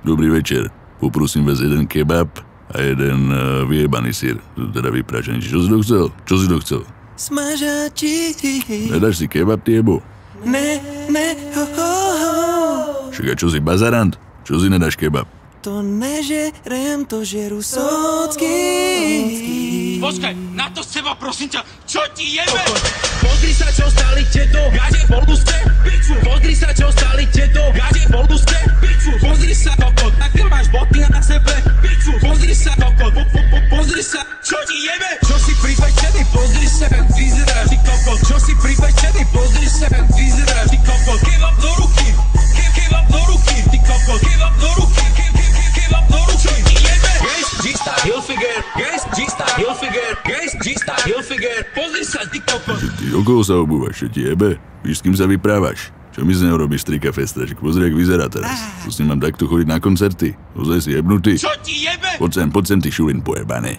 Dobrý večer. Poprosím vás jeden kebab a jeden vyjebaný syr. Teda vypražený. Čo si to chcel? Čo si to chcel? Smažači. Nedáš si kebab, ty jebo? Ne, ho, ho. Však a čo si, bazarant? Čo si nedáš kebab? To nežerem, to žeru socky. Počkaj, na to seba, prosím ťa, čo ti jebe? Pozri sa, čo stali tieto, gade v Polbuske, piču. Pozri sa, čo stali tieto, gade v Polbuske, piču. Pozri sa, kokot, aké máš boty na sebe, piču. Pozri sa, kokot, pozri sa, čo ti jebe? Čo si pripečený, pozri sa, jak vyzeráš, ty kokot. Čo si pripečený, pozri sa, jak vyzeráš, ty kokot. Kebab do ruky, kebab do ruky, ty kokot. Kebab do ruky, kebab do ruky, čo ti jebe? Gays, G-Star, Hilfiger, gays, G-Star, Hilfiger, gays, G-Star, Hilfiger. Pozri sa, ty kokot. Ty okolo sa obúvaš, čo ti jebe? Víš, s kým sa vyprávaš? Čo mi z neho robíš, Strika Festraček? Pozri, jak vyzerá teraz. To s ním mám takto chodiť na koncerty. Ozaj si jebnutý. Čo ti jebe? Poď sem, ty šulin pojebaný.